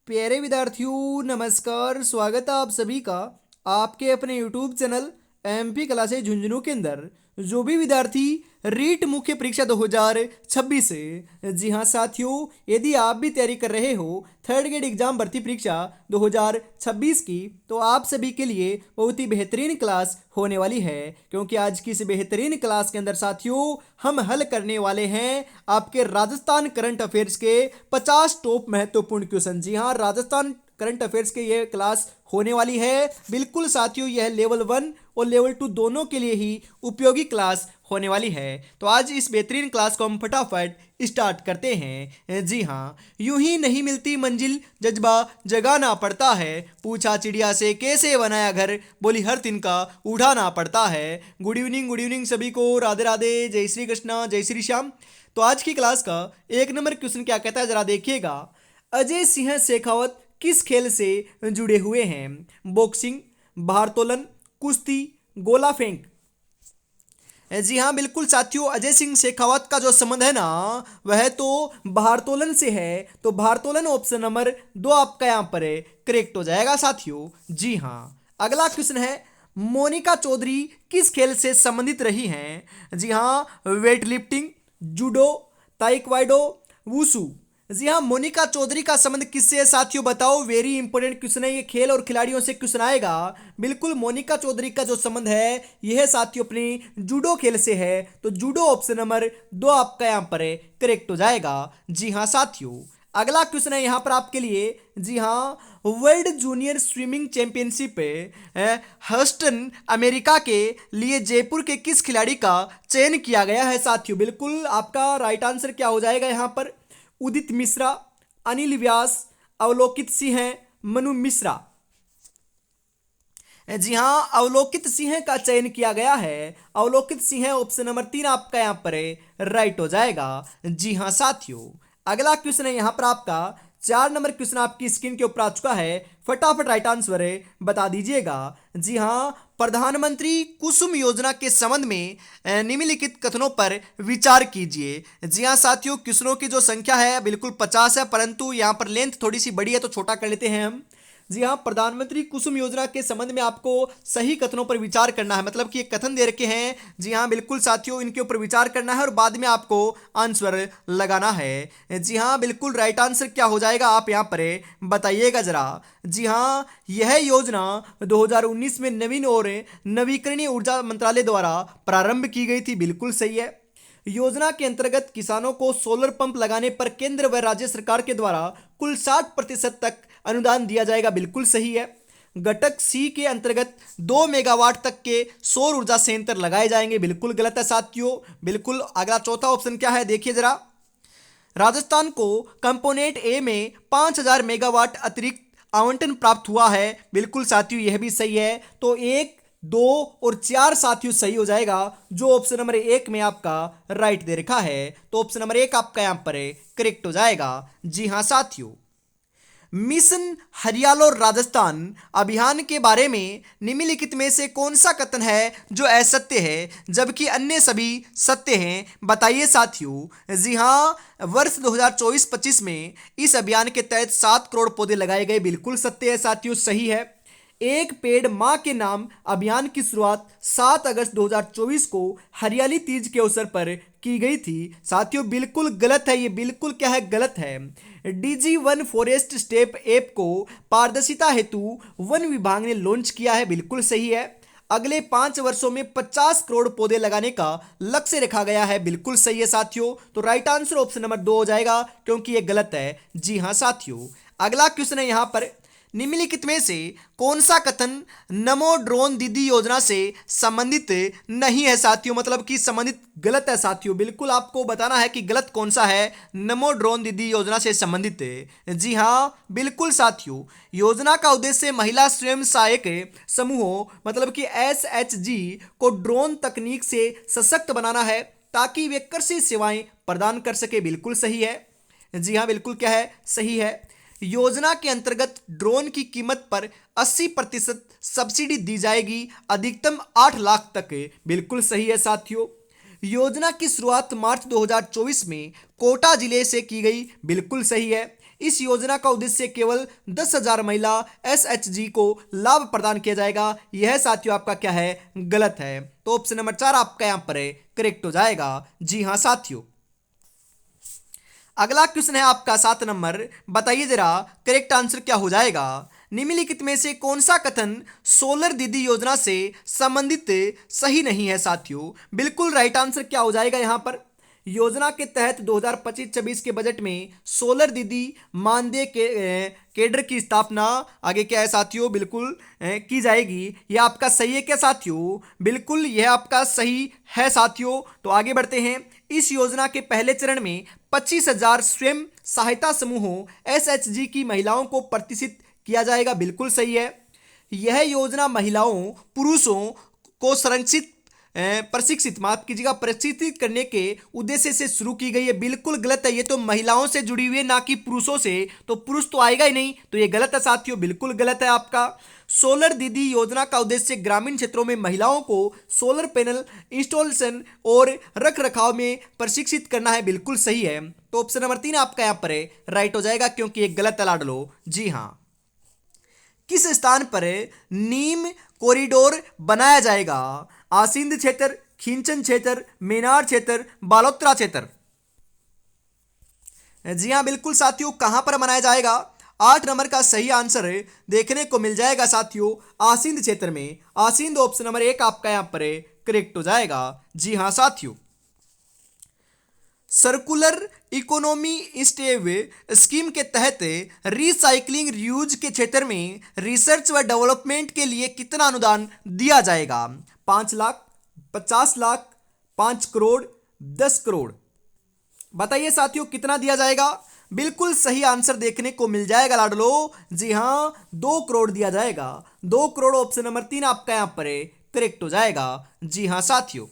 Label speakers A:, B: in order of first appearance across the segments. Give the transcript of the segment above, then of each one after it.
A: प्यारे विद्यार्थियों नमस्कार। स्वागत है आप सभी का आपके अपने YouTube channel MP classes Jhunjhunu के अंदर। जो भी विद्यार्थी रीट मुख्य परीक्षा 2026 से, जी हाँ साथियों, यदि आप भी तैयारी कर रहे हो थर्ड ग्रेड एग्जाम भर्ती परीक्षा 2026 की, तो आप सभी के लिए बहुत ही बेहतरीन क्लास होने वाली है। क्योंकि आज की इस बेहतरीन क्लास के अंदर साथियों हम हल करने वाले हैं आपके राजस्थान करंट अफेयर्स के 50 टॉप महत्वपूर्ण क्वेश्चन। जी हाँ, राजस्थान करंट अफेयर्स के ये क्लास होने वाली है। बिल्कुल साथियों, यह लेवल 1 और लेवल 2 दोनों के लिए ही उपयोगी क्लास होने वाली है। तो आज इस बेहतरीन क्लास को हम फटाफट स्टार्ट करते हैं। जी हाँ, यूं ही नहीं मिलती मंजिल, जज्बा जगाना पड़ता है। पूछा चिड़िया से कैसे बनाया घर, बोली हर तिनका उठाना पड़ता है। गुड इवनिंग सभी को, राधे राधे, जय श्री कृष्णा, जय श्री श्याम। तो आज की क्लास का एक नंबर क्वेश्चन क्या कहता है, जरा देखिएगा। अजय सिंह शेखावत किस खेल से जुड़े हुए हैं? बॉक्सिंग, भारोत्तोलन, कुश्ती, गोला फेंक। जी हाँ बिल्कुल साथियों, अजय सिंह शेखावत का जो संबंध है ना, वह तो भारोत्तोलन से है। तो भारोत्तोलन ऑप्शन नंबर 2 आपका यहाँ पर है, करेक्ट हो जाएगा साथियों। जी हाँ, अगला क्वेश्चन है, मोनिका चौधरी किस खेल से संबंधित रही हैं? जी हाँ, weight lifting, judo, taekwondo, wushu. जी हाँ, मोनिका चौधरी का संबंध किससे है साथियों, बताओ। वेरी इंपॉर्टेंट क्वेश्चन है ये, खेल और खिलाड़ियों से क्वेश्चन आएगा। बिल्कुल, मोनिका चौधरी का जो संबंध है यह साथियों अपनी जूडो खेल से है। तो जूडो ऑप्शन नंबर 2 आपका यहाँ पर है, करेक्ट हो जाएगा। जी हाँ साथियों, अगला क्वेश्चन है यहाँ पर आपके लिए। जी हाँ, world junior swimming championship हस्टन America के लिए जयपुर के किस खिलाड़ी का चयन किया गया है साथियों? बिल्कुल, आपका राइट आंसर क्या हो जाएगा यहाँ पर? उदित मिश्रा, अनिल व्यास, अवलोकित सिंह, मनु मिश्रा। जी हाँ, अवलोकित सिंह का चयन किया गया है। अवलोकित सिंह ऑप्शन नंबर 3 आपका यहाँ पर है, राइट हो जाएगा। जी हाँ साथियों, अगला क्वेश्चन है यहाँ पर आपका 4 नंबर क्वेश्चन आपकी स्क्रीन के ऊपर आ चुका है। फटाफट राइट आंसर है बता दीजिएगा। जी हाँ, प्रधानमंत्री कुसुम योजना के संबंध में निम्नलिखित कथनों पर विचार कीजिए। जी हाँ साथियों, क्वेश्चनों की जो संख्या है बिल्कुल 50 है, परंतु यहाँ पर लेंथ थोड़ी सी बड़ी है तो छोटा कर लेते हैं हम। जी हाँ, प्रधानमंत्री कुसुम योजना के संबंध में आपको सही कथनों पर विचार करना है, मतलब कि ये कथन दे रखे हैं। जी हाँ बिल्कुल साथियों, इनके ऊपर विचार करना है और बाद में आपको आंसर लगाना है। जी हाँ बिल्कुल, राइट आंसर क्या हो जाएगा आप यहाँ पर बताइएगा जरा। जी हाँ, यह योजना 2019 में नवीन और नवीकरणीय ऊर्जा मंत्रालय द्वारा प्रारंभ की गई थी। बिल्कुल सही है। योजना के अंतर्गत किसानों को सोलर पंप लगाने पर केंद्र व राज्य सरकार के द्वारा कुल 60% तक अनुदान दिया जाएगा। बिल्कुल सही है। घटक सी के अंतर्गत 2 मेगावाट तक के सौर ऊर्जा संयंत्र लगाए जाएंगे। बिल्कुल गलत है साथियों। बिल्कुल, अगला चौथा ऑप्शन क्या है देखिए जरा। राजस्थान को कंपोनेंट ए में 5000 मेगावाट अतिरिक्त आवंटन प्राप्त हुआ है। बिल्कुल साथियों, यह भी सही है। तो 1, 2 और 4 साथियों सही हो जाएगा, जो ऑप्शन नंबर 1 में आपका राइट दे रखा है। तो ऑप्शन नंबर 1 आपका यहां पर करेक्ट हो जाएगा। जी हाँ साथियों, मिशन हरियालो राजस्थान अभियान के बारे में निम्नलिखित में से कौन सा कथन है जो असत्य है जबकि अन्य सभी सत्य हैं? बताइए साथियों। जी हाँ, वर्ष 2024-25 में इस अभियान के तहत 7 करोड़ पौधे लगाए गए। बिल्कुल सत्य है साथियों, सही है। एक पेड़ मां के नाम अभियान की शुरुआत 7 अगस्त 2024 को हरियाली तीज के अवसर पर की गई थी। साथियों बिल्कुल गलत है, ये बिल्कुल क्या है, गलत है। DG one forest step app को पारदर्शिता हेतु वन विभाग ने लॉन्च किया है। बिल्कुल सही है। अगले 5 वर्षों में 50 करोड़ पौधे लगाने का लक्ष्य रखा गया है। बिल्कुल सही है साथियों। तो राइट आंसर ऑप्शन नंबर 2 हो जाएगा, क्योंकि ये गलत है। जी हाँ साथियों, अगला क्वेश्चन है यहां पर, निम्नलिखित में से कौन सा कथन नमो ड्रोन दीदी योजना से संबंधित नहीं है साथियों? मतलब कि संबंधित गलत है साथियों। बिल्कुल आपको बताना है कि गलत कौन सा है नमो ड्रोन दीदी योजना से संबंधित। जी हाँ बिल्कुल साथियों, योजना का उद्देश्य महिला स्वयं सहायक समूहों मतलब कि SHG को ड्रोन तकनीक से सशक्त बनाना है ताकि वे कृषि सेवाएं प्रदान कर सके। बिल्कुल सही है। जी हाँ बिल्कुल क्या है, सही है। योजना के अंतर्गत ड्रोन की कीमत पर 80% सब्सिडी दी जाएगी, अधिकतम 8 लाख तक। बिल्कुल सही है साथियों। योजना की शुरुआत मार्च 2024 में कोटा जिले से की गई, बिल्कुल सही है। इस योजना का उद्देश्य केवल 10,000 महिला एसएचजी को लाभ प्रदान किया जाएगा, यह साथियों आपका क्या है, गलत है। तो ऑप्शन नंबर 4 आपका यहां पर करेक्ट हो जाएगा। जी हां साथियों। अगला क्वेश्चन है आपका 7 नंबर, बताइए जरा करेक्ट आंसर क्या हो जाएगा। निम्नलिखित में से कौन सा कथन सोलर दीदी योजना से संबंधित सही नहीं है साथियों। बिल्कुल राइट आंसर क्या हो जाएगा यहां पर। योजना के तहत 2025-26 के बजट में सोलर दीदी मानदेय के केडर की स्थापना आगे क्या है साथियों, बिल्कुल की जाएगी। यह आपका सही है क्या साथियों। बिल्कुल यह आपका सही है साथियों। तो आगे बढ़ते हैं। इस योजना के पहले चरण में 25,000 स्वयं सहायता समूहों एसएचजी की महिलाओं को प्रतिष्ठित किया जाएगा, बिल्कुल सही है। यह योजना महिलाओं पुरुषों को संरक्षित प्रशिक्षित माफ कीजिएगा प्रशिक्षित करने के उद्देश्य से शुरू की गई है, बिल्कुल गलत है। ये तो महिलाओं से जुड़ी हुई है, ना कि पुरुषों से, तो पुरुष तो आएगा ही नहीं, तो ये गलत है साथियों, बिल्कुल गलत है आपका। सोलर दीदी योजना का उद्देश्य ग्रामीण क्षेत्रों में महिलाओं को सोलर पैनल इंस्टॉलेशन और रख रखाव में प्रशिक्षित करना है, बिल्कुल सही है। तो ऑप्शन नंबर 3 आपका यहाँ पर राइट हो जाएगा, क्योंकि ये गलत है लाडलो। जी हाँ। किस स्थान पर नीम कॉरिडोर बनाया जाएगा। आसिंद क्षेत्र, खिंचन क्षेत्र, मेनार क्षेत्र, बालोतरा क्षेत्र। जी हाँ बिल्कुल साथियों, कहां पर बनाया जाएगा। 8 नंबर का सही आंसर देखने को मिल जाएगा साथियों, आसिंद क्षेत्र में। आसिंद ऑप्शन नंबर 1 आपका यहां पर करेक्ट हो जाएगा। जी हाँ साथियों। सर्कुलर इकोनॉमी स्टेव स्कीम के तहत रिसाइकलिंग रीयूज के क्षेत्र में रिसर्च व डेवलपमेंट के लिए कितना अनुदान दिया जाएगा। 5 लाख, 50 लाख, 5 करोड़, 10 करोड़। बताइए साथियों कितना दिया जाएगा। बिल्कुल सही आंसर देखने को मिल जाएगा लाडलो। जी हां 2 करोड़ दिया जाएगा। 2 करोड़ ऑप्शन नंबर 3 आपका यहां पर करेक्ट हो जाएगा। जी हां साथियों।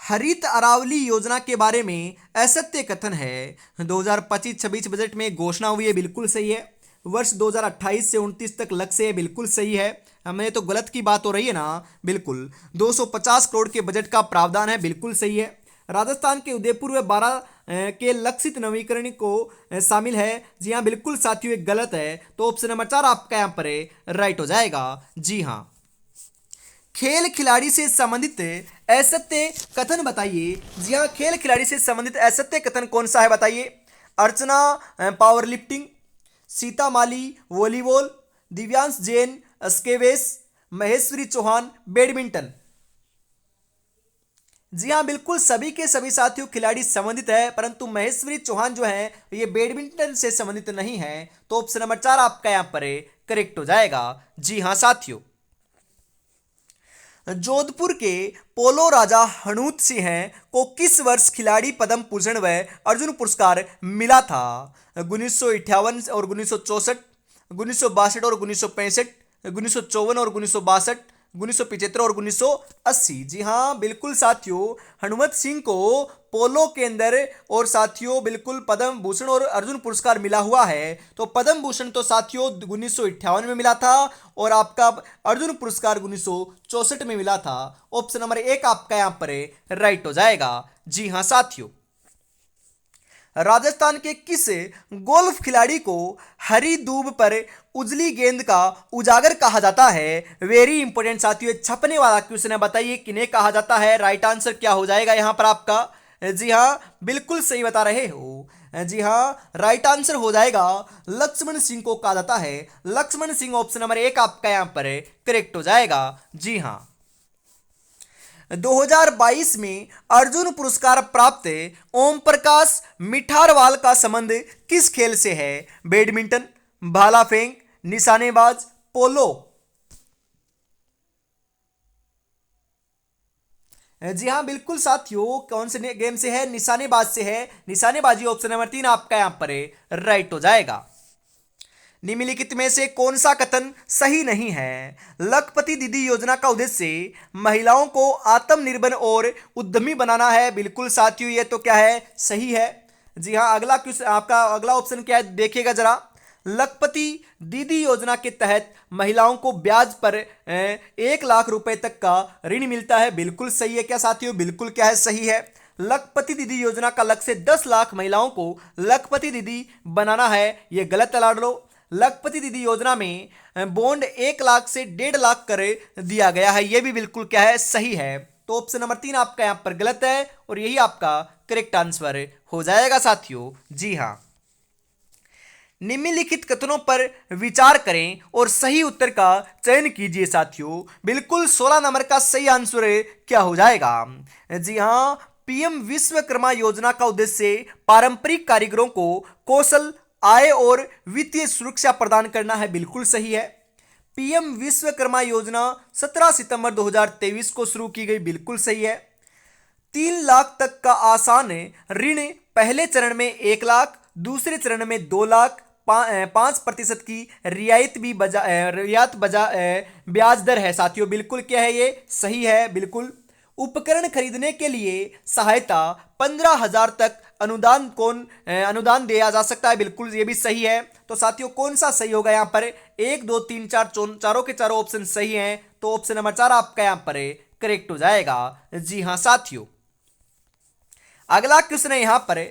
A: हरित अरावली योजना के बारे में असत्य कथन है। 2025-26 बजट में घोषणा हुई है, बिल्कुल सही है। वर्ष 2028 से 29 तक लक्ष्य है, बिल्कुल सही है। हमें तो गलत की बात हो रही है ना, बिल्कुल। 250 करोड़ के बजट का प्रावधान है, बिल्कुल सही है। राजस्थान के उदयपुर में 12 के लक्षित नवीकरण को शामिल है। जी हाँ बिल्कुल साथियों, एक गलत है। तो ऑप्शन नंबर 4 आपका यहाँ पर राइट हो जाएगा। जी हाँ। खेल खिलाड़ी से संबंधित असत्य कथन बताइए। जी हाँ, खेल खिलाड़ी से संबंधित असत्य कथन कौन सा है बताइए। अर्चना पावर लिफ्टिंग, सीता माली volleyball, Divyansh Jain squash, Maheshwari Chauhan badminton. जी हाँ बिल्कुल सभी के सभी साथियों खिलाड़ी संबंधित है, परंतु महेश्वरी चौहान जो है ये बैडमिंटन से संबंधित नहीं है। तो ऑप्शन नंबर 4 आपका यहां पर करेक्ट हो जाएगा। जी हाँ साथियों। जोधपुर के पोलो राजा हनूत सिंह को किस वर्ष खिलाड़ी पद्म भूषण व अर्जुन पुरस्कार मिला था। 1958 और 1964, 1962 और 1965, 1954 और 1962, 1975 और 1980। जी हाँ बिल्कुल साथियों, हनुमत सिंह को पोलो के अंदर और साथियों बिल्कुल पद्म भूषण और अर्जुन पुरस्कार मिला हुआ है। तो पद्म भूषण तो साथियों 1958 में मिला था और आपका अर्जुन पुरस्कार 1964 में मिला था। ऑप्शन नंबर 1 आपका यहां पर राइट हो जाएगा। जी हाँ साथियों। राजस्थान के किस गोल्फ खिलाड़ी को हरी दूब पर उजली गेंद का उजागर कहा जाता है। वेरी इंपॉर्टेंट साथियों, छपने वाला क्वेश्चन है, बताइए किन्हें कहा जाता है। राइट आंसर क्या हो जाएगा यहां पर आपका। जी हाँ बिल्कुल सही बता रहे हो। जी हाँ राइट आंसर हो जाएगा लक्ष्मण सिंह को कहा जाता है। लक्ष्मण सिंह ऑप्शन नंबर 1 आपका यहां पर करेक्ट हो जाएगा। जी हाँ। 2022 में अर्जुन पुरस्कार प्राप्त ओम प्रकाश मिठारवाल का संबंध किस खेल से है। बैडमिंटन, भाला फेंक, निशानेबाज, पोलो। जी हाँ बिल्कुल साथियों, कौन से गेम से है, निशानेबाज से है। निशानेबाजी ऑप्शन नंबर 3 आपका यहां पर राइट हो जाएगा। निम्नलिखित में से कौन सा कथन सही नहीं है। लखपति दीदी योजना का उद्देश्य महिलाओं को आत्मनिर्भर और उद्यमी बनाना है। बिल्कुल साथियों ये तो क्या है, सही है। जी हाँ, अगला क्वेश्चन आपका अगला ऑप्शन क्या है देखिएगा जरा। लखपति दीदी योजना के तहत महिलाओं को ब्याज पर 1 लाख रुपए तक का ऋण मिलता है। बिल्कुल सही है क्या साथियों? बिल्कुल क्या है, सही है। लखपति दीदी योजना का लक्ष्य 10 लाख महिलाओं को लखपति दीदी बनाना है, यह गलत है लाडलो। लखपति दीदी योजना में बॉन्ड 1 लाख से 1.5 लाख कर दिया गया है, यह भी बिल्कुल क्या है, सही है। तो ऑप्शन नंबर 3 आपका यहां पर गलत है और यही आपका करेक्ट आंसर हो जाएगा साथियों। जी हां, निम्नलिखित कथनों पर विचार करें और सही उत्तर का चयन कीजिए साथियों। बिल्कुल 16 नंबर का सही आंसर क्या हो जाएगा? जी हां, पीएम विश्वकर्मा योजना का उद्देश्य पारंपरिक कारीगरों को कौशल, आय और वित्तीय सुरक्षा प्रदान करना है। बिल्कुल सही है। पीएम विश्वकर्मा योजना 17 सितंबर 2023 को शुरू की गई। बिल्कुल सही है। 3 लाख तक का आसान ऋण, पहले चरण में 1 लाख, दूसरे चरण में 2 लाख, 5% की रियायत ब्याज दर है साथियों। बिल्कुल क्या है, ये सही है। बिल्कुल उपकरण खरीदने के लिए सहायता 15,000 तक अनुदान दिया जा सकता है। बिल्कुल ये भी सही है। तो साथियों कौन सा सही होगा यहाँ पर? 1 2 3 4 चारों के चारों ऑप्शन सही हैं, तो ऑप्शन नंबर 4 आपका यहाँ पर करेक्ट हो जाएगा। जी हाँ साथियों, अगला क्वेश्चन है यहाँ पर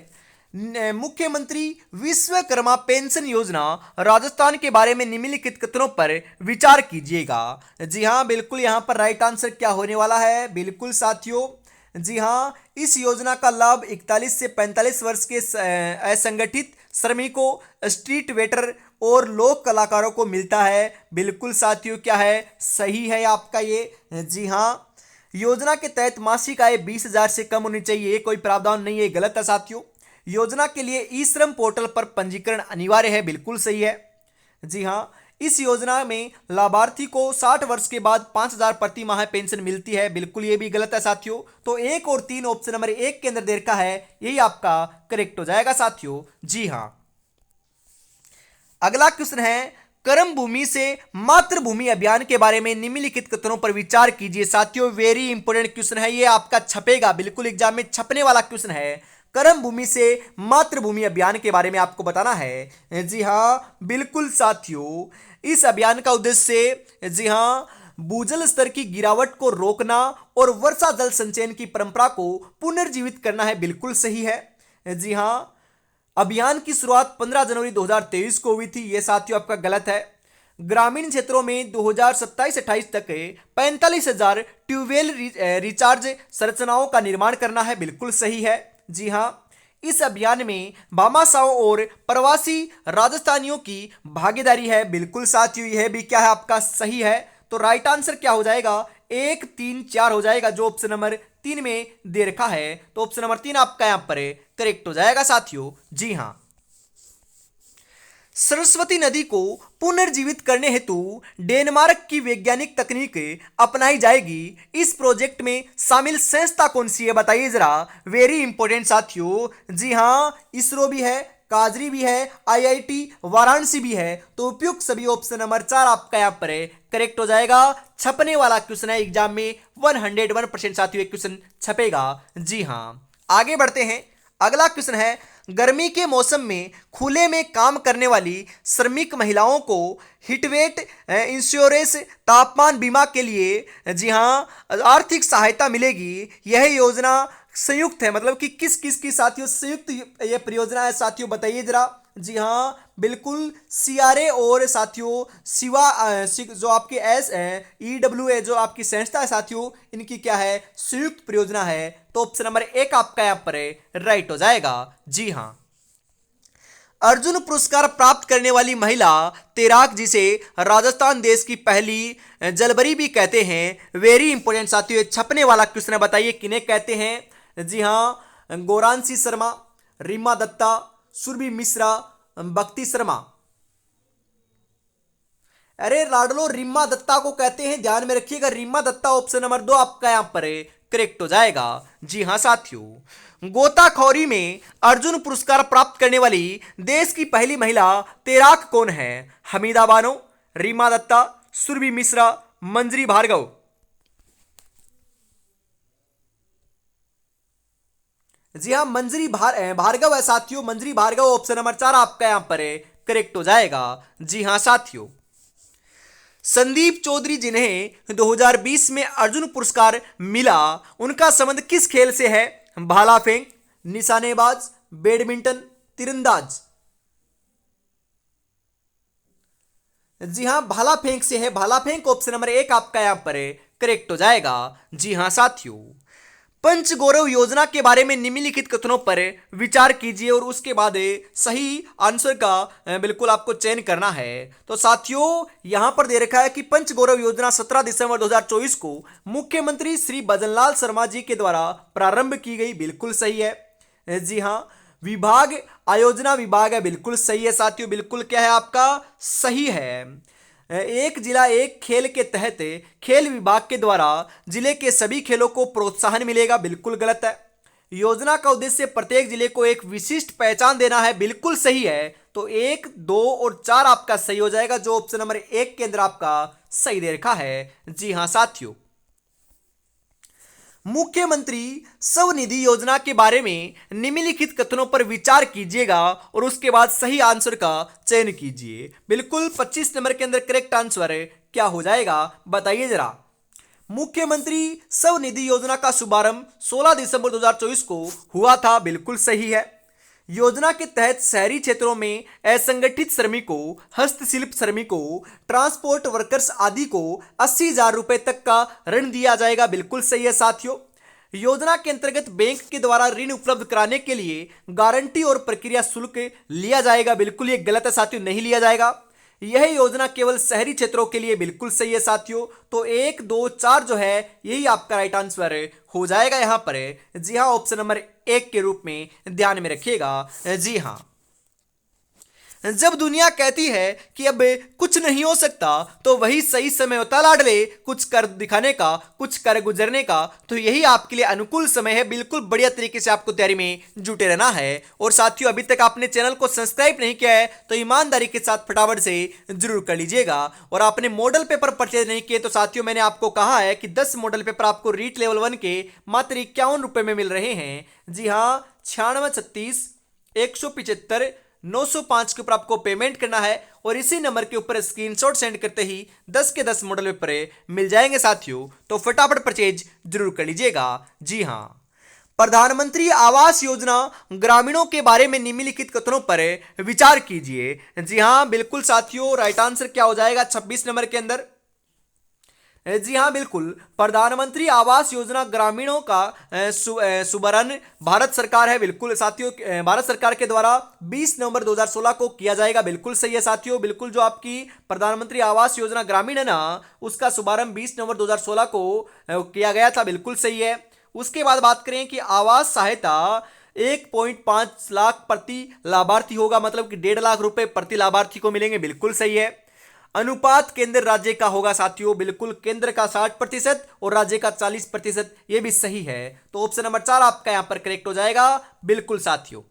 A: मुख्यमंत्री विश्वकर्मा पेंशन योजना राजस्थान के बारे में निम्नलिखित कथनों पर विचार कीजिएगा। जी हाँ, बिल्कुल यहाँ पर राइट आंसर क्या होने वाला है? बिल्कुल साथियों, जी हाँ, इस योजना का लाभ 41 से 45 वर्ष के असंगठित श्रमिकों, स्ट्रीट वेटर और लोक कलाकारों को मिलता है। बिल्कुल साथियों क्या है, सही है आपका ये। जी हाँ, योजना के तहत मासिक आय 20,000 से कम होनी चाहिए, ये कोई प्रावधान नहीं है, गलत है साथियों। योजना के लिए ई श्रम पोर्टल पर पंजीकरण अनिवार्य है। बिल्कुल सही है। जी हाँ, इस योजना में लाभार्थी को 60 वर्ष के बाद 5,000 प्रति माह पेंशन मिलती है। बिल्कुल ये भी गलत है साथियों। तो 1 और 3 ऑप्शन नंबर 1 के अंदर दे रखा है, यही आपका करेक्ट हो जाएगा साथियों। जी हाँ, अगला क्वेश्चन है कर्म भूमि से मातृभूमि अभियान के बारे में निम्नलिखित कथनों पर विचार कीजिए साथियों। वेरी इंपोर्टेंट क्वेश्चन है, ये आपका छपेगा, बिल्कुल एग्जाम में छपने वाला क्वेश्चन है। कर्म भूमि से मातृभूमि अभियान के बारे में आपको बताना है। जी हाँ, बिल्कुल साथियों, इस अभियान का उद्देश्य, जी हाँ, भूजल स्तर की गिरावट को रोकना और वर्षा जल संचयन की परंपरा को पुनर्जीवित करना है। बिल्कुल सही है। जी हाँ, अभियान की शुरुआत 15 जनवरी 2023 को हुई थी, यह साथियों आपका गलत है। ग्रामीण क्षेत्रों में 2027-28 तक 45,000 ट्यूबवेल रिचार्ज संरचनाओं का निर्माण करना है। बिल्कुल सही है। जी हाँ, इस अभियान में भामाशाहों और प्रवासी राजस्थानियों की भागीदारी है। बिल्कुल साथियों, यह भी क्या है, आपका सही है। तो राइट आंसर क्या हो जाएगा? 1 3 4 हो जाएगा, जो ऑप्शन नंबर 3 में दे रखा है। तो ऑप्शन नंबर 3 आपका यहां पर करेक्ट हो जाएगा साथियों। जी हां, सरस्वती नदी को पुनर्जीवित करने हेतु डेनमार्क की वैज्ञानिक तकनीक अपनाई जाएगी। इस प्रोजेक्ट में शामिल संस्था कौन सी है, बताइए जरा। वेरी इंपॉर्टेंट साथियों। जी हां, इसरो भी है, काजरी भी है, आईआईटी वाराणसी भी है। तो उपयुक्त सभी ऑप्शन नंबर 4 आपका यहां पर करेक्ट हो जाएगा। छपने वाला क्वेश्चन है एग्जाम में, 101% साथियों क्वेश्चन छपेगा। जी हां, आगे बढ़ते हैं। अगला क्वेश्चन है गर्मी के मौसम में खुले में काम करने वाली श्रमिक महिलाओं को हीटवेट इंश्योरेंस तापमान बीमा के लिए, जी हां, आर्थिक सहायता मिलेगी। यह योजना संयुक्त है, मतलब कि किस किस की साथियों संयुक्त यह परियोजना है साथियों, बताइए जरा। जी हाँ, बिल्कुल सीआरए और साथियों जो आपके EWA जो आपकी संस्था है साथियों, इनकी क्या है, संयुक्त परियोजना है। तो ऑप्शन नंबर 1 आपका यहाँ पर राइट हो जाएगा। जी हाँ, अर्जुन पुरस्कार प्राप्त करने वाली महिला तैराक, जिसे राजस्थान देश की पहली जलपरी भी कहते हैं। वेरी इंपोर्टेंट साथियों, छपने वाला क्वेश्चन है, बताइए किन्हें कहते हैं। जी हाँ, गौरांशी शर्मा, रीमा दत्ता, सुरभि मिश्रा, भक्ति शर्मा। अरे लाडलो, रीमा दत्ता को कहते हैं, ध्यान में रखिएगा। रीमा दत्ता ऑप्शन नंबर 2 आपका यहां पर करेक्ट हो जाएगा। जी हां साथियों, गोताखोरी में अर्जुन पुरस्कार प्राप्त करने वाली देश की पहली महिला तैराक कौन है? हमीदा बानो, रीमा दत्ता, सुरभि मिश्रा, मंजरी भार्गव। जी हाँ, मंजरी भार्गव है साथियों। मंजरी भार्गव ऑप्शन नंबर 4 आपका यहां पर करेक्ट हो जाएगा। जी हां साथियों, संदीप चौधरी जिन्हें 2020 में अर्जुन पुरस्कार मिला, उनका संबंध किस खेल से है? भाला फेंक, निशानेबाज, बैडमिंटन, तीरंदाज। जी हां, भाला फेंक से है। भाला फेंक ऑप्शन नंबर 1 आपका यहां पर करेक्ट हो जाएगा। जी हां साथियों, पंच गौरव योजना के बारे में निम्नलिखित कथनों पर विचार कीजिए और उसके बाद सही आंसर का बिल्कुल आपको चयन करना है। तो साथियों, यहां पर दे रखा है कि पंच गौरव योजना 17 दिसंबर 2024 को मुख्यमंत्री श्री भजनलाल शर्मा जी के द्वारा प्रारंभ की गई। बिल्कुल सही है। जी हां, विभाग आयोजना विभाग है। बिल्कुल सही है साथियों, बिल्कुल क्या है आपका सही है। एक जिला एक खेल के तहत खेल विभाग के द्वारा जिले के सभी खेलों को प्रोत्साहन मिलेगा। बिल्कुल गलत है। योजना का उद्देश्य प्रत्येक जिले को एक विशिष्ट पहचान देना है। बिल्कुल सही है। तो 1, 2 और 4 आपका सही हो जाएगा, जो ऑप्शन नंबर 1 के अंदर आपका सही दे रखा है। जी हां साथियों, मुख्यमंत्री स्वनिधि योजना के बारे में निम्नलिखित कथनों पर विचार कीजिएगा और उसके बाद सही आंसर का चयन कीजिए। बिल्कुल 25 नंबर के अंदर करेक्ट आंसर क्या हो जाएगा, बताइए जरा। मुख्यमंत्री स्वनिधि योजना का शुभारंभ 16 दिसंबर 2024 को हुआ था। बिल्कुल सही है। योजना के तहत शहरी क्षेत्रों में असंगठित श्रमिकों, हस्तशिल्प श्रमिकों, ट्रांसपोर्ट वर्कर्स आदि को 80,000 रुपए तक का ऋण दिया जाएगा। बिल्कुल सही है साथियों। योजना के अंतर्गत बैंक के द्वारा ऋण उपलब्ध कराने के लिए गारंटी और प्रक्रिया शुल्क लिया जाएगा। बिल्कुल ये गलत है साथियों, नहीं लिया जाएगा। यह योजना केवल शहरी क्षेत्रों के लिए। बिल्कुल सही है साथियों। तो 1, 2, 4 जो है यही आपका राइट आंसर हो जाएगा यहां पर। जी हां, ऑप्शन नंबर 1 के रूप में ध्यान में रखिएगा। जी हां, जब दुनिया कहती है कि अब कुछ नहीं हो सकता, तो वही सही समय होता लाडले कुछ कर दिखाने का, कुछ कर गुजरने का। तो यही आपके लिए अनुकूल समय है। बिल्कुल बढ़िया तरीके से आपको तैयारी में जुटे रहना है। और साथियों, अभी तक आपने चैनल को सब्सक्राइब नहीं किया है तो ईमानदारी के साथ फटाफट से जरूर कर लीजिएगा। और आपने मॉडल पेपर परचेज नहीं किए तो साथियों, मैंने आपको कहा है कि 10 मॉडल पेपर आपको रीट लेवल 1 के मात्र 51 रुपए में मिल रहे हैं। जी हाँ, 96 36 175 905 के ऊपर आपको पेमेंट करना है और इसी नंबर के ऊपर स्क्रीनशॉट सेंड करते ही 10 के 10 मॉडल पेपर मिल जाएंगे साथियों। तो फटाफट परचेज जरूर कर लीजिएगा। जी हां, प्रधानमंत्री आवास योजना ग्रामीणों के बारे में निम्नलिखित कथनों पर विचार कीजिए। जी हां, बिल्कुल साथियों, राइट आंसर क्या हो जाएगा 26 नंबर के अंदर। जी हाँ बिल्कुल, प्रधानमंत्री आवास योजना ग्रामीणों का शुभारंभ भारत सरकार है। बिल्कुल साथियों, भारत सरकार के द्वारा 20 नवंबर 2016 को किया जाएगा। बिल्कुल सही है साथियों। बिल्कुल, जो आपकी प्रधानमंत्री आवास योजना ग्रामीण है ना, उसका शुभारंभ 20 नवंबर 2016 को किया गया था। बिल्कुल सही है। उसके बाद बात करें कि आवास सहायता 1.5 लाख प्रति लाभार्थी होगा, मतलब कि 1.5 लाख रुपए प्रति लाभार्थी को मिलेंगे। बिल्कुल सही है। अनुपात केंद्र राज्य का होगा साथियों। बिल्कुल, केंद्र का 60% और राज्य का 40%, यह भी सही है। तो ऑप्शन नंबर 4 आपका यहां पर करेक्ट हो जाएगा। बिल्कुल साथियों,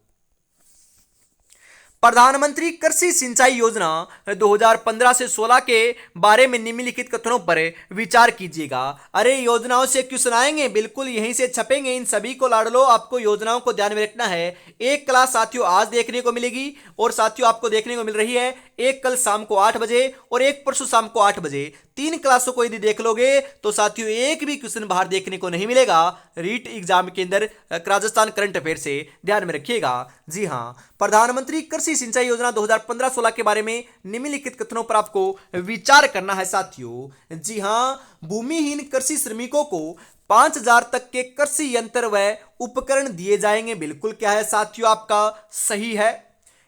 A: प्रधानमंत्री कृषि सिंचाई योजना 2015 से 16 के बारे में निम्नलिखित कथनों पर विचार कीजिएगा। अरे योजनाओं से क्वेश्चन आएंगे, बिल्कुल यहीं से छपेंगे। इन सभी को लाडलो आपको योजनाओं को ध्यान में रखना है। एक क्लास साथियों आज देखने को मिलेगी और साथियों आपको देखने को मिल रही है एक कल शाम को 8 बजे और एक परसों शाम को 8 बजे। 3 क्लासों को यदि देख लोगे तो साथियों एक भी क्वेश्चन बाहर देखने को नहीं मिलेगा रीट एग्जाम के अंदर। राजस्थान करंट अफेयर से ध्यान में रखिएगा। जी हां, प्रधानमंत्री कृषि सिंचाई योजना 2015-16 के बारे में निम्नलिखित कथनों पर आपको विचार करना है साथियों। जी हां, भूमिहीन कृषि श्रमिकों को 5,000 तक के कृषि यंत्र व उपकरण दिए जाएंगे। बिल्कुल क्या है साथियों आपका सही है।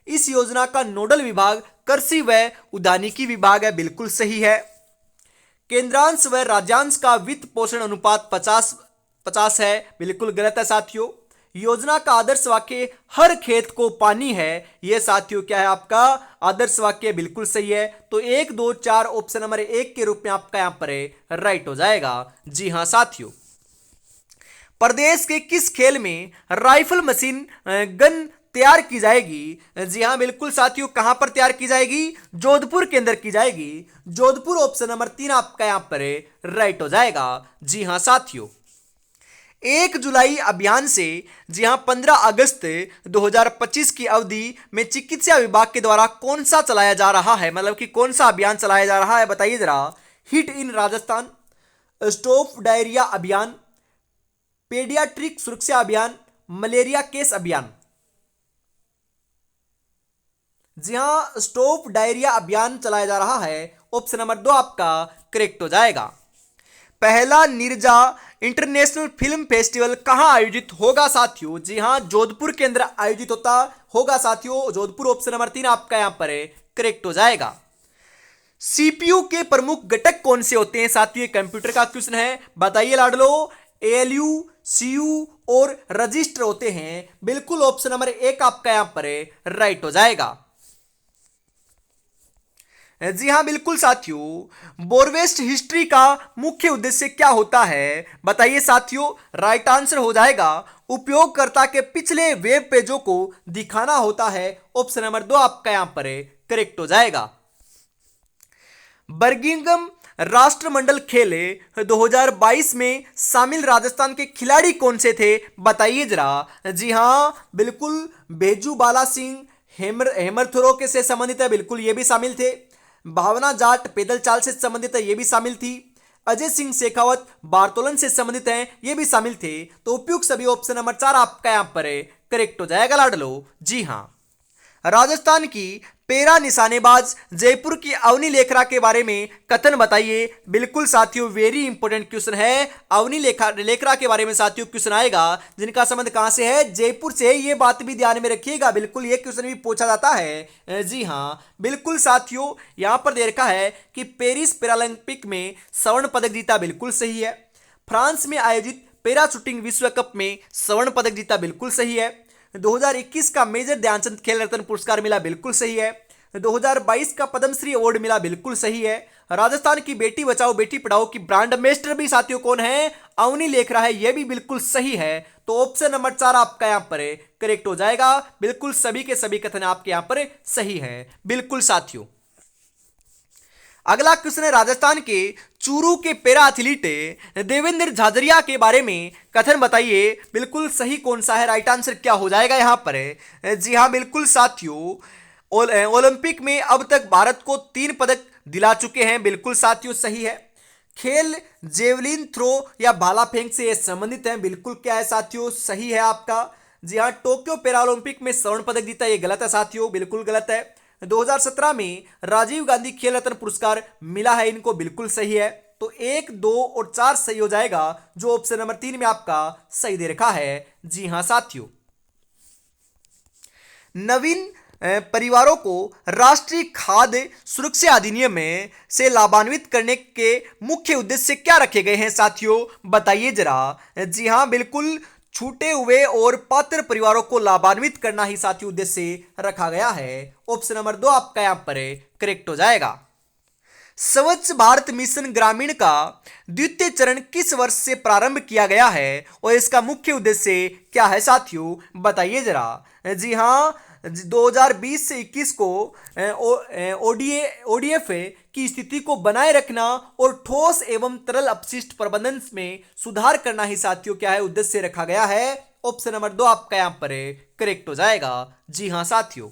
A: इस योजना का नोडल विभाग कृषि व उद्यानिकी विभाग है। बिल्कुल सही है। केंद्रांश व राज्यांश का वित्त पोषण अनुपात 50-50 है। बिल्कुल गलत है साथियों। योजना का आदर्श वाक्य हर खेत को पानी है, यह साथियों क्या है आपका आदर्श वाक्य। बिल्कुल सही है। तो 1, 2, 4 ऑप्शन नंबर 1 के रूप में आपका यहां पर राइट हो जाएगा। जी हां साथियों, प्रदेश के किस खेल में राइफल मशीन गन तैयार की जाएगी? जी हां बिल्कुल साथियों, कहां पर तैयार की जाएगी? जोधपुर के अंदर की जाएगी। जोधपुर ऑप्शन नंबर 3 आपका यहां पर राइट हो जाएगा। जी हां साथियों, 1 जुलाई अभियान से, जी हां, 15 अगस्त 2025 की अवधि में चिकित्सा विभाग के द्वारा कौन सा चलाया जा रहा है, मतलब कि कौन सा अभियान चलाया जा रहा है, बताइए जरा। Hit in Rajasthan, stop diarrhoea अभियान, पेडियाट्रिक सुरक्षा अभियान, मलेरिया केस अभियान। जी हां, स्टॉप डायरिया अभियान चलाया जा रहा है। ऑप्शन नंबर 2 आपका करेक्ट हो जाएगा। पहला नीरजा इंटरनेशनल फिल्म फेस्टिवल कहां आयोजित होगा साथियों? जी हां, जोधपुर के अंदर आयोजित होगा साथियों, जोधपुर। ऑप्शन नंबर 3 आपका यहां पर करेक्ट हो जाएगा। सीपीयू के प्रमुख घटक कौन से होते हैं साथियों? कंप्यूटर का क्वेश्चन है, बताइए लाडलो। एएलयू, सीयू और रजिस्टर होते हैं। बिल्कुल ऑप्शन नंबर 1 आपका यहां पर राइट हो जाएगा। जी हां बिल्कुल साथियों, बोरवेस्ट हिस्ट्री का मुख्य उद्देश्य क्या होता है, बताइए साथियों। राइट आंसर हो जाएगा, उपयोगकर्ता के पिछले वेब पेजों को दिखाना होता है। ऑप्शन नंबर 2 आपका यहां पर करेक्ट हो जाएगा। बर्मिंघम राष्ट्रमंडल खेल 2022 में शामिल राजस्थान के खिलाड़ी कौन से थे, बताइए जरा। जी हां बिल्कुल, बेजू बाला सिंह हेमर थ्रो के से संबंधित है, बिल्कुल ये भी शामिल थे। भावना जाट पैदल चाल से संबंधित है, ये भी शामिल थी। अजय सिंह शेखावत बारतोलन से संबंधित हैं, ये भी शामिल थे। तो उपयुक्त सभी ऑप्शन नंबर 4 आपका यहां पर करेक्ट हो जाएगा लाडलो। जी हां, राजस्थान की पेरा निशानेबाज जयपुर की अवनी लेखरा के बारे में कथन बताइए। बिल्कुल साथियों, वेरी इंपॉर्टेंट क्वेश्चन है। अवनी लेखरा के बारे में साथियों क्वेश्चन आएगा, जिनका संबंध कहां से है? जयपुर से। ये बात भी ध्यान में रखिएगा, बिल्कुल ये क्वेश्चन भी पूछा जाता है। जी हां बिल्कुल साथियों, यहां पर दे रखा है कि पेरिस पैरालंपिक में स्वर्ण पदक जीता, बिल्कुल सही है। फ्रांस में आयोजित पैरा शूटिंग विश्व कप में स्वर्ण पदक जीता, बिल्कुल सही है। 2021 का मेजर ध्यानचंद खेल रत्न पुरस्कार मिला, बिल्कुल सही है। 2022 का पद्मश्री अवार्ड मिला, बिल्कुल सही है। राजस्थान की बेटी बचाओ बेटी पढ़ाओ की ब्रांड एम्बेसडर भी साथियों कौन है? अवनी लेखरा है, यह भी बिल्कुल सही है। तो ऑप्शन नंबर 4 आपका यहां पर करेक्ट हो जाएगा। बिल्कुल सभी के सभी कथन आपके यहां पर सही है, बिल्कुल साथियों। अगला क्वेश्चन है, राजस्थान के चूरू के पैरा एथलीट देवेंद्र झाझरिया के बारे में कथन बताइए। बिल्कुल सही कौन सा है? राइट आंसर क्या हो जाएगा यहां पर? जी हां बिल्कुल साथियों, ओलंपिक में अब तक भारत को 3 पदक दिला चुके हैं, बिल्कुल साथियों सही है। खेल जेवलिन थ्रो या भाला फेंक से संबंधित है, बिल्कुल क्या है साथियों? सही है आपका। जी हाँ, टोक्यो पैरालंपिक में स्वर्ण पदक जीता, ये गलत है साथियों, बिल्कुल गलत है। 2017 में राजीव गांधी खेल रत्न पुरस्कार मिला है इनको, बिल्कुल सही है। तो 1, 2 और 4 सही हो जाएगा, जो ऑप्शन नंबर 3 में आपका सही दे रखा है। जी हां साथियों, नवीन परिवारों को राष्ट्रीय खाद्य सुरक्षा अधिनियम में से लाभान्वित करने के मुख्य उद्देश्य क्या रखे गए हैं साथियों, बताइए जरा। जी हां बिल्कुल, छूटे हुए और पात्र परिवारों को लाभान्वित करना ही साथियों उद्देश्य रखा गया है। ऑप्शन नंबर 2 आपका यहां पर करेक्ट हो जाएगा। स्वच्छ भारत मिशन ग्रामीण का द्वितीय चरण किस वर्ष से प्रारंभ किया गया है और इसका मुख्य उद्देश्य क्या है साथियों, बताइए जरा। जी हां, 2020 से 21 को ओडीएफ की स्थिति को बनाए रखना और ठोस एवं तरल अपशिष्ट प्रबंधन में सुधार करना ही साथियों क्या है? उद्देश्य रखा गया है। ऑप्शन नंबर 2 आपका यहां पर करेक्ट हो जाएगा। जी हां साथियों,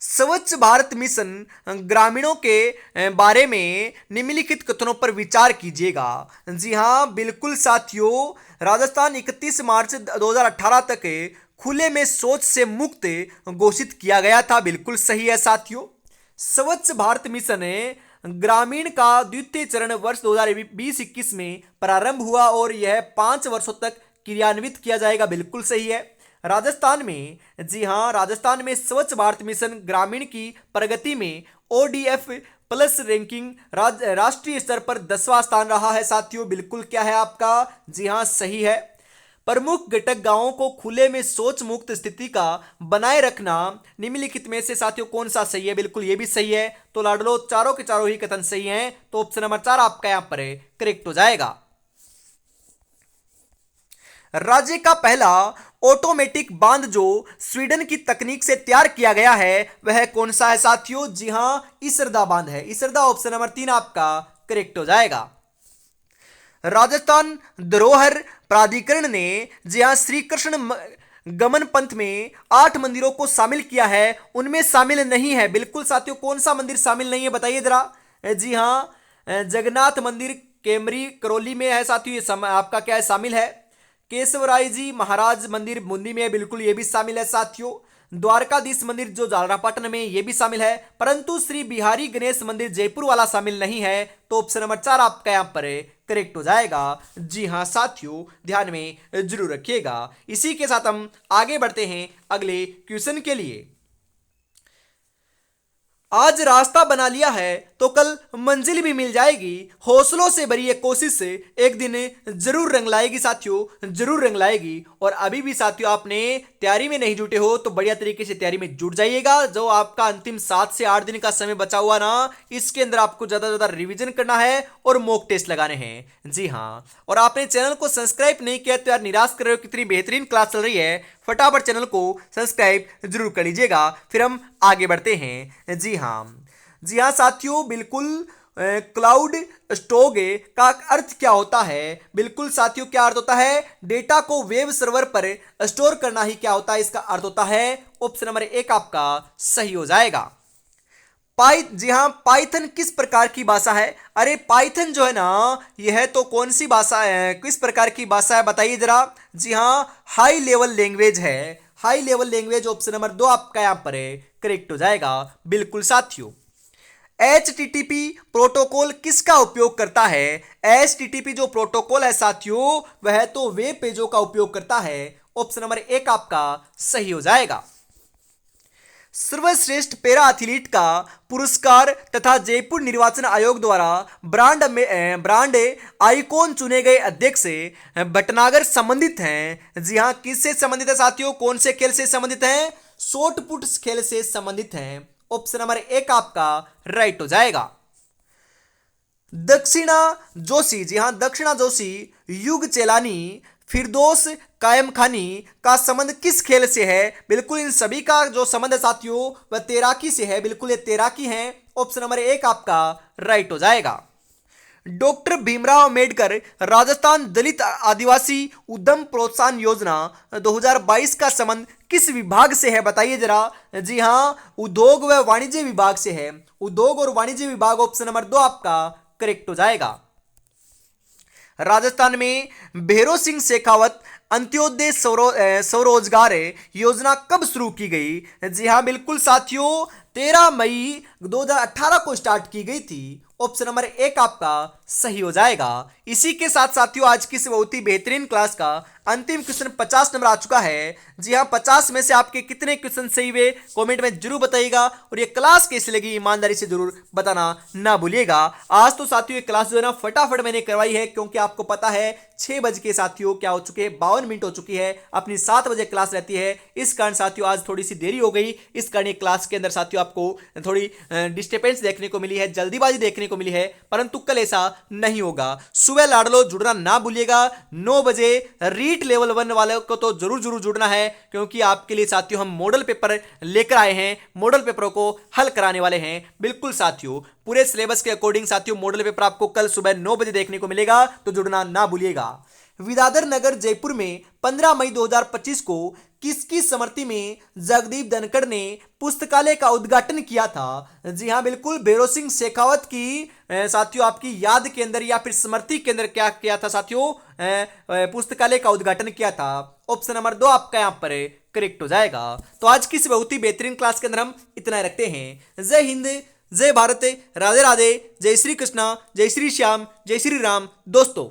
A: स्वच्छ भारत मिशन ग्रामीणों के बारे में निम्नलिखित कथनों पर विचार कीजिएगा। जी हां बिल्कुल साथियों, राजस्थान 31 मार्च 2018 तक खुले में शौच से मुक्त घोषित किया गया था, बिल्कुल सही है साथियों। स्वच्छ भारत मिशन ग्रामीण का द्वितीय चरण वर्ष 2020-21 में प्रारंभ हुआ और यह 5 वर्षों तक क्रियान्वित किया जाएगा, बिल्कुल सही है। राजस्थान में, जी हां, राजस्थान में स्वच्छ भारत मिशन ग्रामीण की प्रगति में ओडीएफ प्लस रैंकिंग राष्ट्रीय स्तर पर 10वां स्थान रहा है साथियों, बिल्कुल क्या है आपका? जी हां सही है। प्रमुख घटक गांवों को खुले में शौच मुक्त स्थिति का बनाए रखना निम्नलिखित में से साथियों कौन सा सही है? बिल्कुल ये भी सही है। तो लाडलो चारों के चारों ही कथन सही हैं, तो ऑप्शन नंबर 4 आपका यहां पर करेक्ट हो जाएगा। राज्य का पहला ऑटोमेटिक बांध जो स्वीडन की तकनीक से तैयार किया गया है वह कौन सा है साथियों? जी हां, इसरदा बांध है। इसरदा ऑप्शन नंबर 3 आपका करेक्ट हो जाएगा। राजस्थान धरोहर प्राधिकरण ने जी हाँ श्री कृष्ण गमन पंथ में 8 मंदिरों को शामिल किया है, उनमें शामिल नहीं है बिल्कुल साथियों, कौन सा मंदिर शामिल नहीं है बताइए जरा। जी हाँ, जगन्नाथ मंदिर केमरी करौली में है साथियों, ये आपका क्या है शामिल है। केशवराय जी महाराज मंदिर बूंदी में है, बिल्कुल ये भी शामिल है साथियों। द्वारकाधीश मंदिर जो झालरापाटन में ये भी शामिल है, परंतु श्री बिहारी गणेश मंदिर जयपुर वाला शामिल नहीं है। तो ऑप्शन नंबर 4 आपका यहां पर करेक्ट हो जाएगा। जी हां साथियों, ध्यान में जरूर रखिएगा। इसी के साथ हम आगे बढ़ते हैं अगले क्वेश्चन के लिए। आज रास्ता बना लिया है तो कल मंजिल भी मिल जाएगी, हौसलों से भरी ये कोशिश से एक दिन जरूर रंग लाएगी साथियों, जरूर रंग लाएगी। और अभी भी साथियों आपने तैयारी में नहीं जुटे हो तो बढ़िया तरीके से तैयारी में जुट जाइएगा। जो आपका अंतिम 7 से 8 दिन का समय बचा हुआ ना, इसके अंदर आपको ज्यादा से ज्यादा रिवीजन करना है और मॉक टेस्ट लगाने हैं। जी हाँ, और आपने चैनल को सब्सक्राइब नहीं किया तो यार निराश कर रहे हो, कितनी बेहतरीन क्लास चल रही है। फटाफट चैनल को सब्सक्राइब जरूर कर लीजिएगा। फिर हम आगे बढ़ते हैं। जी हाँ साथियों, बिल्कुल क्लाउड स्टोरेज का अर्थ क्या होता है? बिल्कुल साथियों, क्या अर्थ होता है? डेटा को वेब सर्वर पर स्टोर करना ही क्या होता है, इसका अर्थ होता है। ऑप्शन नंबर 1 आपका सही हो जाएगा। जी हाँ, पाइथन किस प्रकार की भाषा है? अरे पाइथन जो है ना, यह तो कौन सी भाषा है, किस प्रकार की भाषा है बताइए जरा। जी हाँ, हाई लेवल लैंग्वेज है, high level language. Option number 2 आपका यहां पर करेक्ट हो जाएगा। बिल्कुल साथियों। HTTP प्रोटोकॉल किसका उपयोग करता है? HTTP जो प्रोटोकॉल है साथियों, वह तो वेब पेजों का उपयोग करता है। ऑप्शन नंबर 1 आपका सही हो जाएगा। सर्वश्रेष्ठ पैरा एथलीट का पुरस्कार तथा जयपुर निर्वाचन आयोग द्वारा ब्रांड आइकॉन चुने गए अध्यक्ष भटनागर संबंधित हैं। जी हां, किससे संबंधित है साथियों, कौन से खेल से संबंधित हैं? शॉट पुट खेल से संबंधित हैं। ऑप्शन नंबर 1 आपका राइट हो जाएगा। दक्षिणा जोशी, जी हां दक्षिणा जोशी, युग चेलानी, फिरदौस कायम खानी का संबंध किस खेल से है? बिल्कुल इन सभी का जो संबंध है साथियों वह तैराकी से है, बिल्कुल ये तैराकी है। ऑप्शन नंबर 1 आपका राइट हो जाएगा। डॉक्टर भीमराव अंबेडकर राजस्थान दलित आदिवासी उद्यम प्रोत्साहन योजना 2022 का संबंध किस विभाग से है बताइए जरा। जी हां, उद्योग व वाणिज्य विभाग से है, उद्योग और वाणिज्य विभाग। ऑप्शन नंबर 2 आपका करेक्ट हो जाएगा। राजस्थान में भैरों सिंह शेखावत अंत्योदय स्वरोजगार योजना कब शुरू की गई? जी हां बिल्कुल साथियों, 13 मई 2018 को स्टार्ट की गई थी। ऑप्शन नंबर 1 आपका सही हो जाएगा। इसी के साथ साथियों आज की इस बहुत ही बेहतरीन क्लास का अंतिम क्वेश्चन 50 नंबर आ चुका है। जी हाँ, 50 में से आपके कितने क्वेश्चन सही हुए कमेंट में जरूर बताइएगा। और ये क्लास कैसी लगी ईमानदारी से जरूर बताना ना भूलिएगा। आज तो साथियों ये क्लास जो है ना फटाफट मैंने करवाई है, क्योंकि आपको पता है 6 बज के साथियों क्या हो चुके हैं, 52 मिनट हो चुकी है। अपनी 7 बजे क्लास रहती है, इस कारण साथियों आज थोड़ी सी देरी हो गई। इस कारण क्लास के अंदर साथियों आपको थोड़ी डिस्टर्बेंस देखने को मिली है, जल्दीबाजी देखने को मिली है, परंतु कल ऐसा नहीं होगा। सुबह लाडलो जुड़ना ना भूलिएगा 9 बजे। रीट लेवल 1 वाले को तो जरूर जरूर जुड़ना है, क्योंकि आपके लिए साथियों हम मॉडल पेपर लेकर आए हैं, मॉडल पेपरों को हल कराने वाले हैं। बिल्कुल साथियों, पूरे सिलेबस के अकॉर्डिंग साथियों मॉडल पेपर आपको कल सुबह 9 बजे देखने को मिलेगा, तो जुड़ना ना भूलिएगा। विद्याधर नगर जयपुर में 15 मई 2025 को किसकी स्मृति में जगदीप धनखड़ ने पुस्तकालय का उद्घाटन किया था? जी हां बिल्कुल, भैरों सिंह शेखावत की साथियों आपकी याद के अंदर या फिर स्मृति के अंदर क्या किया था साथियों? पुस्तकालय का उद्घाटन किया था। ऑप्शन नंबर 2 आपका यहां पर करेक्ट हो जाएगा। तो आज की इस बहुत ही बेहतरीन क्लास के अंदर हम इतना रखते हैं। जय हिंद, जय भारत, राधे राधे, जय श्री कृष्णा, जय श्री श्याम, जय श्री राम दोस्तों।